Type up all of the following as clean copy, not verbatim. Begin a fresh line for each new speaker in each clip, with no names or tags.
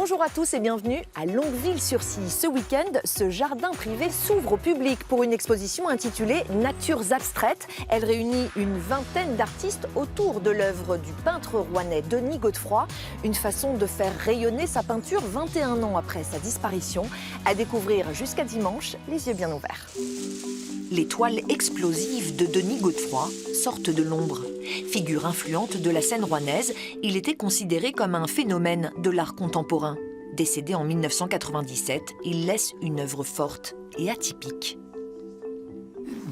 Bonjour à tous et bienvenue à Longueville-sur-Scie. Ce week-end, ce jardin privé s'ouvre au public pour une exposition intitulée Natures abstraites. Elle réunit une vingtaine d'artistes autour de l'œuvre du peintre rouennais Denis Godefroy. Une façon de faire rayonner sa peinture 21 ans après sa disparition. À découvrir jusqu'à dimanche, les yeux bien ouverts. Les toiles explosives de Denis Godefroy sortent de l'ombre. Figure influente de la scène rouennaise, il était considéré comme un phénomène de l'art contemporain. Décédé en 1997, il laisse une œuvre forte et atypique.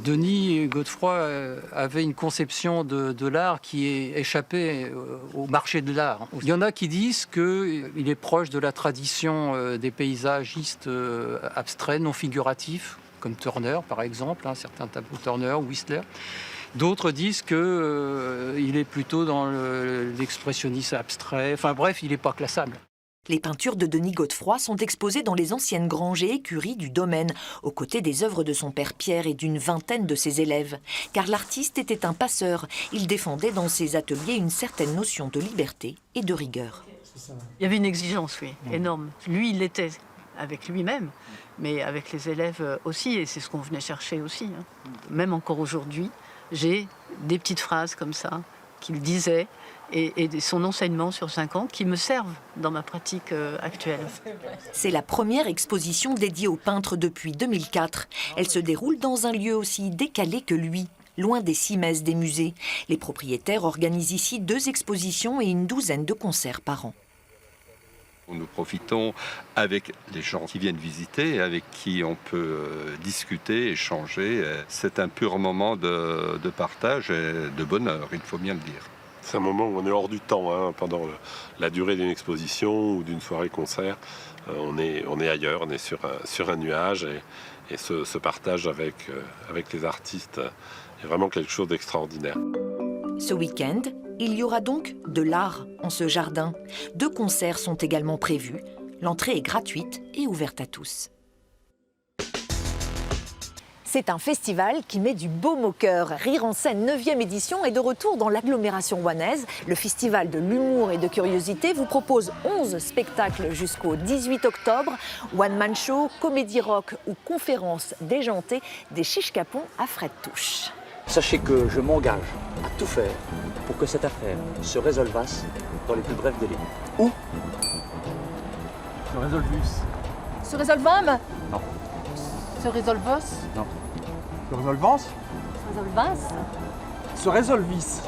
Denis Godefroy avait une conception de l'art qui est échappée au marché de l'art. Il y en a qui disent qu'il est proche de la tradition des paysagistes abstraits, non figuratifs, comme Turner par exemple, certains tableaux Turner ou Whistler. D'autres disent qu'il est plutôt dans l'expressionnisme abstrait. Enfin bref, il n'est pas classable.
Les peintures de Denis Godefroy sont exposées dans les anciennes granges et écuries du domaine, aux côtés des œuvres de son père Pierre et d'une vingtaine de ses élèves. Car l'artiste était un passeur. Il défendait dans ses ateliers une certaine notion de liberté et de rigueur.
Il y avait une exigence, oui, énorme. Lui, il l'était avec lui-même, mais avec les élèves aussi, et c'est ce qu'on venait chercher aussi. Même encore aujourd'hui, j'ai des petites phrases comme ça qu'il disait et son enseignement sur 5 ans qui me servent dans ma pratique actuelle.
C'est la première exposition dédiée au peintre depuis 2004. Elle se déroule dans un lieu aussi décalé que lui, loin des cimaises des musées. Les propriétaires organisent ici 2 expositions et une douzaine de concerts par an.
Nous profitons avec les gens qui viennent visiter, avec qui on peut discuter, échanger. C'est un pur moment de partage et de bonheur, il faut bien le dire.
C'est un moment où on est hors du temps, pendant la durée d'une exposition ou d'une soirée-concert. On est ailleurs, on est sur un nuage et ce partage avec les artistes est vraiment quelque chose d'extraordinaire.
Ce week-end, il y aura donc de l'art en ce jardin. 2 concerts sont également prévus. L'entrée est gratuite et ouverte à tous. C'est un festival qui met du baume au cœur. Rire en scène 9e édition est de retour dans l'agglomération rouennaise. Le festival de l'humour et de curiosité vous propose 11 spectacles jusqu'au 18 octobre. One-man show, comédie rock ou conférences déjantées, des chiche-capons à frais de touche.
Sachez que je m'engage à tout faire pour que cette affaire se résolvasse dans les plus brefs délais. Où
Se résolvus.
Se résolvum?
Non.
Se résolvos?
Non. Se résolvance?
Se résolvas?
Se résolvis.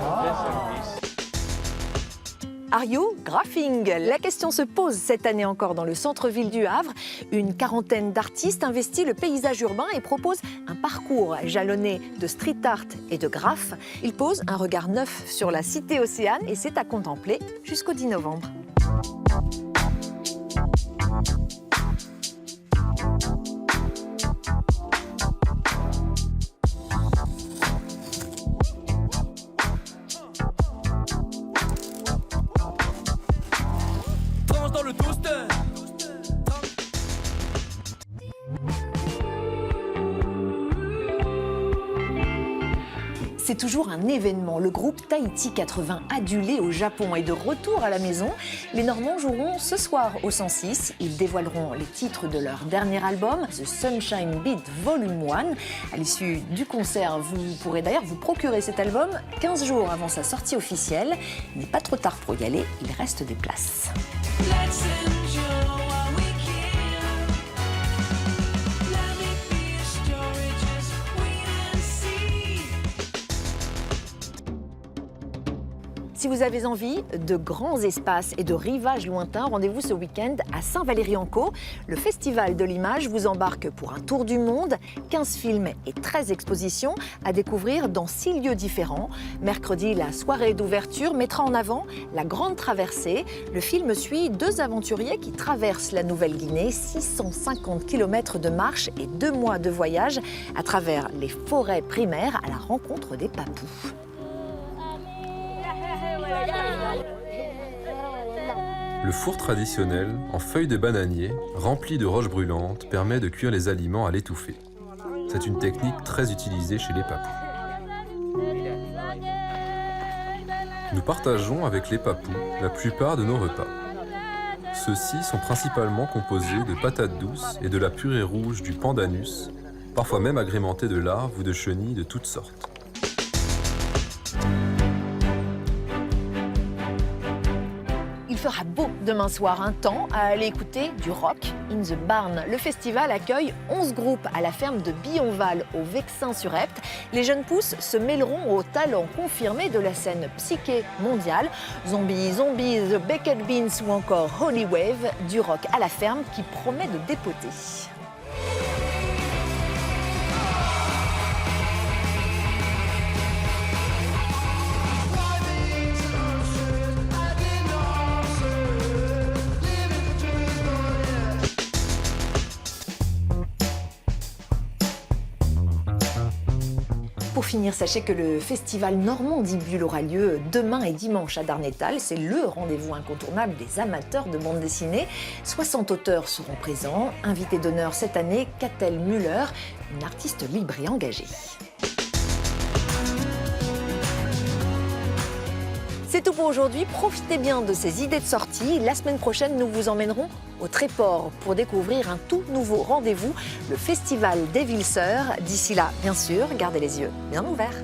Are you graphing? La question se pose cette année encore dans le centre-ville du Havre. Une quarantaine d'artistes investit le paysage urbain et propose un parcours jalonné de street art et de graphes. Ils posent un regard neuf sur la cité océane et c'est à contempler jusqu'au 10 novembre. C'est toujours un événement. Le groupe Tahiti 80, adulé au Japon, est de retour à la maison. Les Normands joueront ce soir au 106. Ils dévoileront les titres de leur dernier album, The Sunshine Beat Volume 1. À l'issue du concert, vous pourrez d'ailleurs vous procurer cet album 15 jours avant sa sortie officielle. Il n'est pas trop tard pour y aller, il reste des places. Si vous avez envie de grands espaces et de rivages lointains, rendez-vous ce week-end à Saint-Valery-en-Caux. Le Festival de l'image vous embarque pour un tour du monde, 15 films et 13 expositions à découvrir dans 6 lieux différents. Mercredi, la soirée d'ouverture mettra en avant la Grande Traversée. Le film suit 2 aventuriers qui traversent la Nouvelle-Guinée, 650 km de marche et 2 mois de voyage à travers les forêts primaires à la rencontre des papous.
Le four traditionnel, en feuilles de bananier, rempli de roches brûlantes, permet de cuire les aliments à l'étouffer. C'est une technique très utilisée chez les papous. Nous partageons avec les papous la plupart de nos repas. Ceux-ci sont principalement composés de patates douces et de la purée rouge du pandanus, parfois même agrémentés de larves ou de chenilles de toutes sortes.
Il fera beau demain soir, un temps à aller écouter du rock in the barn. Le festival accueille 11 groupes à la ferme de Billonval au Vexin-sur-Epte. Les jeunes pousses se mêleront aux talents confirmés de la scène psyché mondiale. Zombies, The Baked Beans ou encore Holy Wave, du rock à la ferme qui promet de dépoter. Pour finir, sachez que le festival Normandie Bulle aura lieu demain et dimanche à Darnétal. C'est le rendez-vous incontournable des amateurs de bande dessinée. 60 auteurs seront présents. Invitée d'honneur cette année, Catel Müller, une artiste libre et engagée. C'est tout pour aujourd'hui. Profitez bien de ces idées de sortie. La semaine prochaine, nous vous emmènerons au Tréport pour découvrir un tout nouveau rendez-vous, le Festival des Villes Sœurs. D'ici là, bien sûr, gardez les yeux bien ouverts.